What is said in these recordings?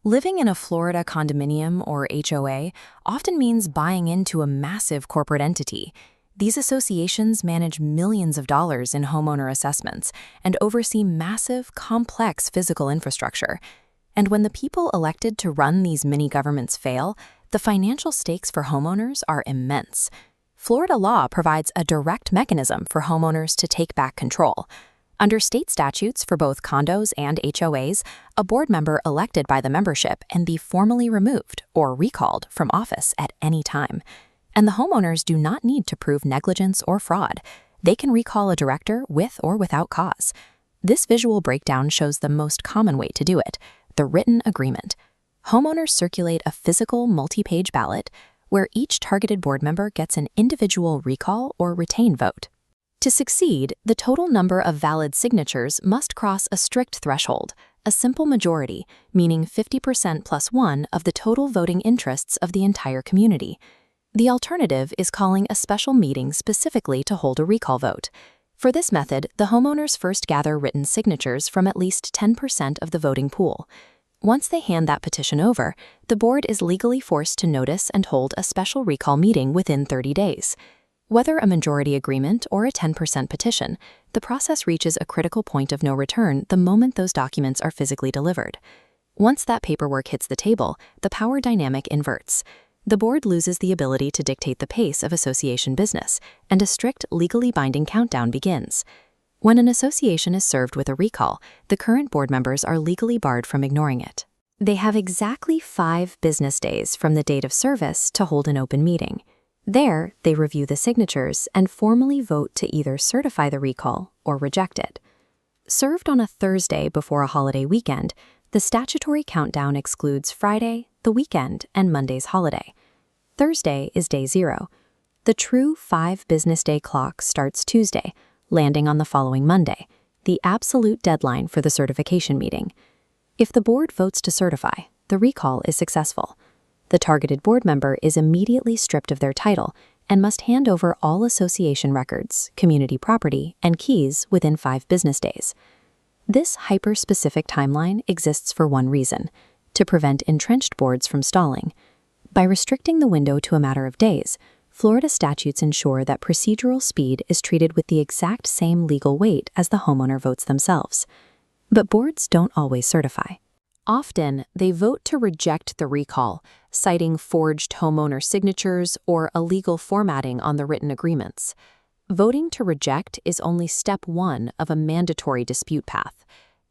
Living in a Florida condominium or HOA often means buying into a massive corporate entity. These associations manage millions of dollars in homeowner assessments and oversee massive, complex physical infrastructure. And when the people elected to run these mini-governments fail, the financial stakes for homeowners are immense. Florida law provides a direct mechanism for homeowners to take back control. Under state statutes for both condos and HOAs, a board member elected by the membership can be formally removed or recalled from office at any time. And the homeowners do not need to prove negligence or fraud. They can recall a director with or without cause. This visual breakdown shows the most common way to do it, the written agreement. Homeowners circulate a physical multi-page ballot where each targeted board member gets an individual recall or retain vote. To succeed, the total number of valid signatures must cross a strict threshold, a simple majority, meaning 50% plus 1 of the total voting interests of the entire community. The alternative is calling a special meeting specifically to hold a recall vote. For this method, the homeowners first gather written signatures from at least 10% of the voting pool. Once they hand that petition over, the board is legally forced to notice and hold a special recall meeting within 30 days. Whether a majority agreement or a 10% petition, the process reaches a critical point of no return the moment those documents are physically delivered. Once that paperwork hits the table, the power dynamic inverts. The board loses the ability to dictate the pace of association business, and a strict, legally binding countdown begins. When an association is served with a recall, the current board members are legally barred from ignoring it. They have exactly 5 business days from the date of service to hold an open meeting. There, they review the signatures and formally vote to either certify the recall or reject it. Served on a Thursday before a holiday weekend, the statutory countdown excludes Friday, the weekend, and Monday's holiday. Thursday is day 0. The true 5-business-day clock starts Tuesday, landing on the following Monday, the absolute deadline for the certification meeting. If the board votes to certify, the recall is successful. The targeted board member is immediately stripped of their title and must hand over all association records, community property, and keys within 5 business days. This hyper-specific timeline exists for one reason: to prevent entrenched boards from stalling. By restricting the window to a matter of days, Florida statutes ensure that procedural speed is treated with the exact same legal weight as the homeowner votes themselves. But boards don't always certify. Often, they vote to reject the recall, citing forged homeowner signatures or illegal formatting on the written agreements. Voting to reject is only step 1 of a mandatory dispute path.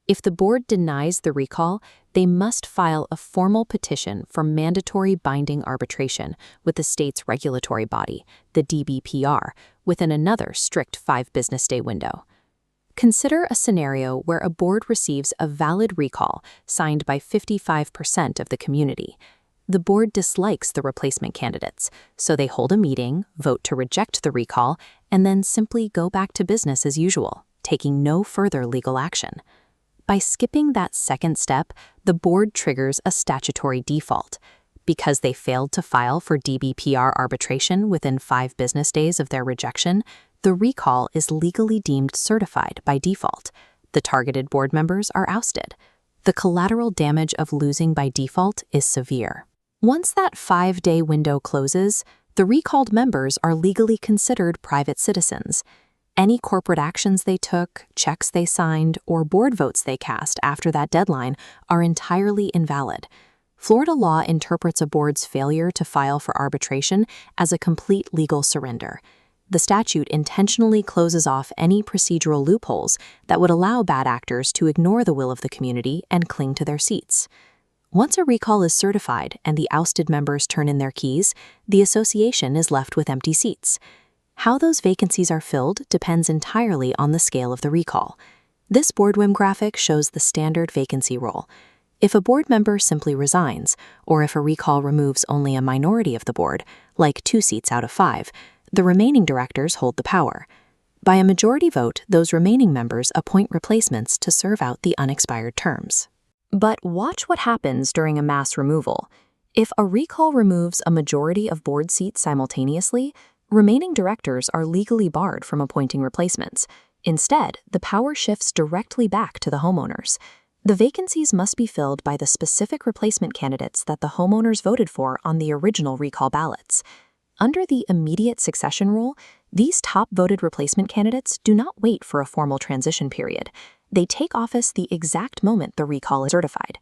If the board denies the recall, they must file a formal petition for mandatory binding arbitration with the state's regulatory body, the DBPR, within another strict 5-business-day window. Consider a scenario where a board receives a valid recall signed by 55% of the community. The board dislikes the replacement candidates, so they hold a meeting, vote to reject the recall, and then simply go back to business as usual, taking no further legal action. By skipping that second step, the board triggers a statutory default. Because they failed to file for DBPR arbitration within 5 business days of their rejection, the recall is legally deemed certified by default. The targeted board members are ousted. The collateral damage of losing by default is severe. Once that 5-day window closes, the recalled members are legally considered private citizens. Any corporate actions they took, checks they signed, or board votes they cast after that deadline are entirely invalid. Florida law interprets a board's failure to file for arbitration as a complete legal surrender. The statute intentionally closes off any procedural loopholes that would allow bad actors to ignore the will of the community and cling to their seats. Once a recall is certified and the ousted members turn in their keys, the association is left with empty seats. How those vacancies are filled depends entirely on the scale of the recall. This boardwim graphic shows the standard vacancy role. If a board member simply resigns, or if a recall removes only a minority of the board, like 2 seats out of 5, the remaining directors hold the power. By a majority vote, those remaining members appoint replacements to serve out the unexpired terms. But watch what happens during a mass removal. If a recall removes a majority of board seats simultaneously, remaining directors are legally barred from appointing replacements. Instead, the power shifts directly back to the homeowners. The vacancies must be filled by the specific replacement candidates that the homeowners voted for on the original recall ballots. Under the immediate succession rule, these top-voted replacement candidates do not wait for a formal transition period. They take office the exact moment the recall is certified.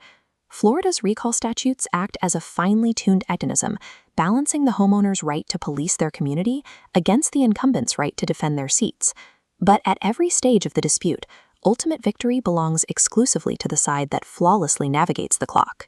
Florida's recall statutes act as a finely tuned mechanism, balancing the homeowner's right to police their community against the incumbent's right to defend their seats. But at every stage of the dispute, ultimate victory belongs exclusively to the side that flawlessly navigates the clock.